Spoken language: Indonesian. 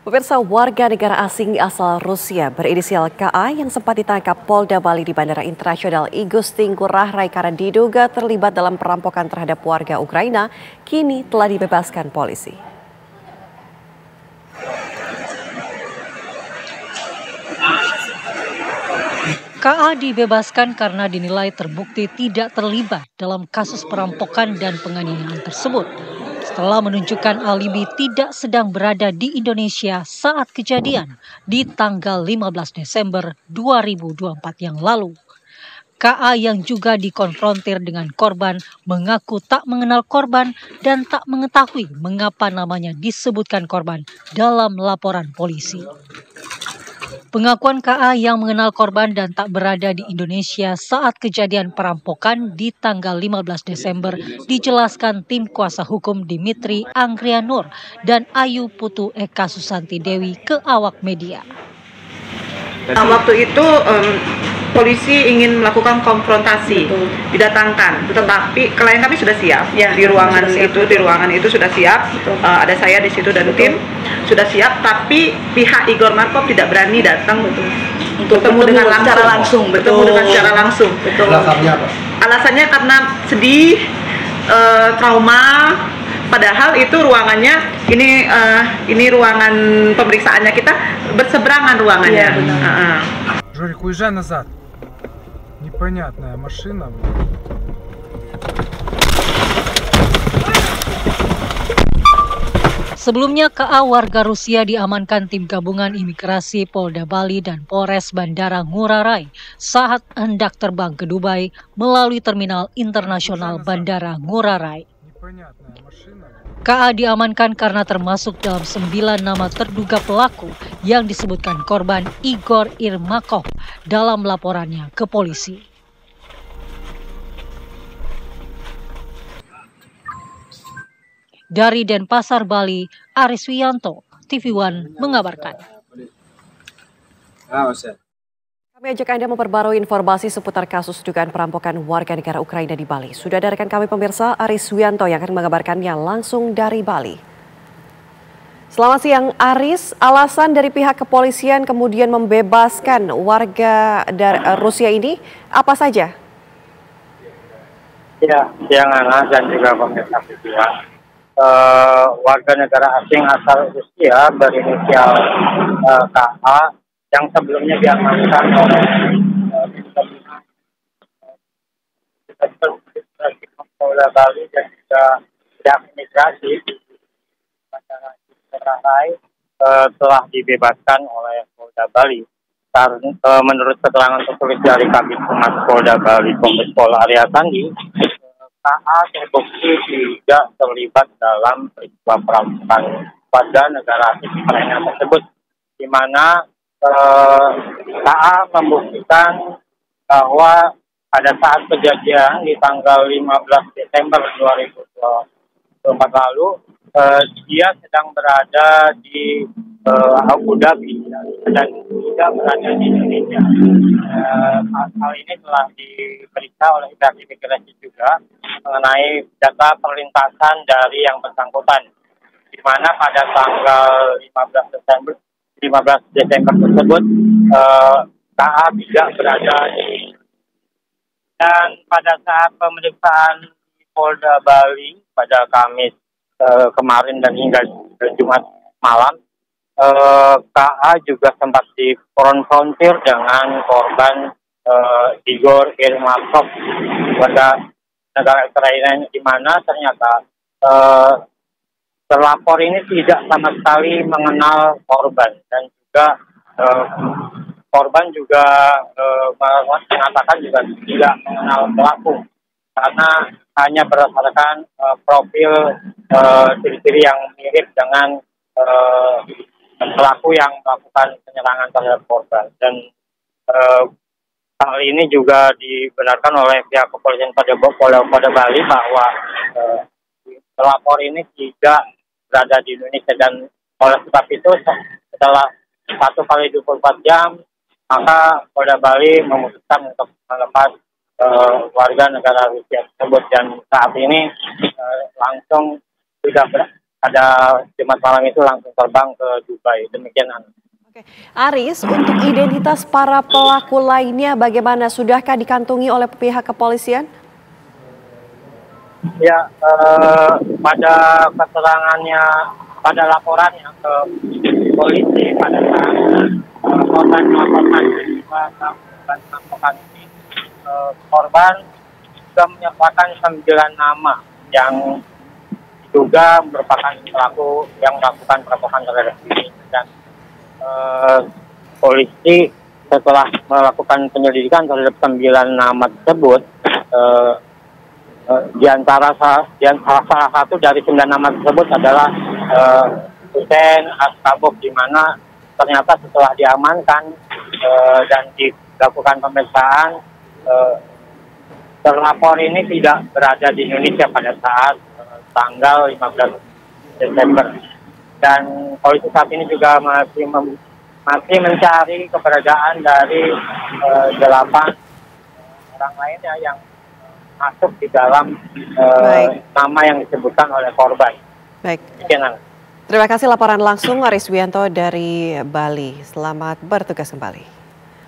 Pemirsa, warga negara asing asal Rusia berinisial KA yang sempat ditangkap Polda Bali di Bandara Internasional Igusti Ngurah Rai karena diduga terlibat dalam perampokan terhadap warga Ukraina, kini telah dibebaskan polisi. KA dibebaskan karena dinilai terbukti tidak terlibat dalam kasus perampokan dan penganiayaan tersebut. Setelah menunjukkan alibi tidak sedang berada di Indonesia saat kejadian di tanggal 15 Desember 2024 yang lalu. KA yang juga dikonfrontir dengan korban mengaku tak mengenal korban dan tak mengetahui mengapa namanya disebutkan korban dalam laporan polisi. Pengakuan KA yang mengenal korban dan tak berada di Indonesia saat kejadian perampokan di tanggal 15 Desember dijelaskan tim kuasa hukum Dimitri Anggrianur dan Ayu Putu Eka Susanti Dewi ke awak media. Nah, waktu itu polisi ingin melakukan konfrontasi, didatangkan, tetapi klien kami sudah siap ya, di ruangan itu sudah siap. Ada saya di situ dan tim sudah siap, tapi pihak Igor Markov tidak berani datang untuk bertemu dengan secara langsung. Alasannya apa? Alasannya karena sedih, trauma. Padahal itu ruangannya ini ruangan pemeriksaannya, kita berseberangan ruangannya. Жорик, уезжай назад. Непонятная машина. Sebelumnya, KA warga Rusia diamankan tim gabungan imigrasi Polda Bali dan Polres Bandara Ngurah Rai saat hendak terbang ke Dubai melalui Terminal Internasional Bandara Ngurah Rai. KA diamankan karena termasuk dalam 9 nama terduga pelaku yang disebutkan korban Igor Irmakov dalam laporannya ke polisi. Dari Denpasar, Bali, Aris Wiyanto, TV One mengabarkan. Kami ajak Anda memperbarui informasi seputar kasus dugaan perampokan warga negara Ukraina di Bali. Sudah ada rekan kami pemirsa Aris Wiyanto yang akan mengabarkannya langsung dari Bali. Selamat siang Aris, alasan dari pihak kepolisian kemudian membebaskan warga dari Rusia ini apa saja? Ya, siang Ana dan juga pemirsa TV1. Warga negara asing asal Rusia berinisial KA yang sebelumnya diamankan oleh Polda Bali dan juga pihak imigrasi di Bandara Ngurah Rai telah dibebaskan oleh Polda Bali. Menurut keterangan tertulis dari Kabid Humas Polda Bali Kombes Pol Arya Sandi, KA terbukti tidak terlibat dalam peristiwa perampokan warga negara asing Ukraina tersebut, di mana KA membuktikan bahwa pada saat kejadian di tanggal 15 Desember 2024 lalu, dia sedang berada di Abu Dhabi dan tidak berada di Indonesia. Hal ini telah diperiksa oleh pihak imigrasi juga mengenai data perlintasan dari yang bersangkutan, di mana pada tanggal 15 Desember tersebut KA tidak berada di, dan pada saat pemeriksaan di Polda Bali pada Kamis kemarin dan hingga Jumat malam, KA juga sempat dikonfrontir dengan korban Igor Irmakov warga negara Ukraina, di mana ternyata terlapor ini tidak sama sekali mengenal korban, dan juga korban juga mengatakan juga tidak mengenal pelaku karena hanya berdasarkan profil ciri-ciri yang mirip dengan pelaku yang melakukan penyerangan terhadap korban. Dan hal ini juga dibenarkan oleh pihak kepolisian pada Polda Bali bahwa pelapor ini tidak berada di Indonesia, dan oleh sebab itu setelah 1x24 jam maka Polda Bali memutuskan untuk melepas warga negara Rusia tersebut, dan saat ini langsung sudah pada Jumat malam itu langsung terbang ke Dubai. Demikian, Ana. Oke. Aris, untuk identitas para pelaku lainnya bagaimana? Sudahkah dikantongi oleh pihak kepolisian? Ya, pada keterangannya, pada laporannya ke polisi pada saat korban melaporkan perampokan ini, korban sudah menyertakan 9 nama yang diduga merupakan pelaku yang melakukan perampokan terhadap ini. Dan polisi setelah melakukan penyelidikan terhadap 9 nama tersebut, di antara salah satu dari 9 nama tersebut adalah Hussein Astabok, di mana ternyata setelah diamankan dan dilakukan pemeriksaan, terlapor ini tidak berada di Indonesia pada saat tanggal 15 Desember. Dan polisi saat ini juga masih mencari keberadaan dari 8 orang lainnya yang masuk di dalam nama yang disebutkan oleh korban. Baik. Demikian. Terima kasih laporan langsung Aris Wianto dari Bali. Selamat bertugas kembali.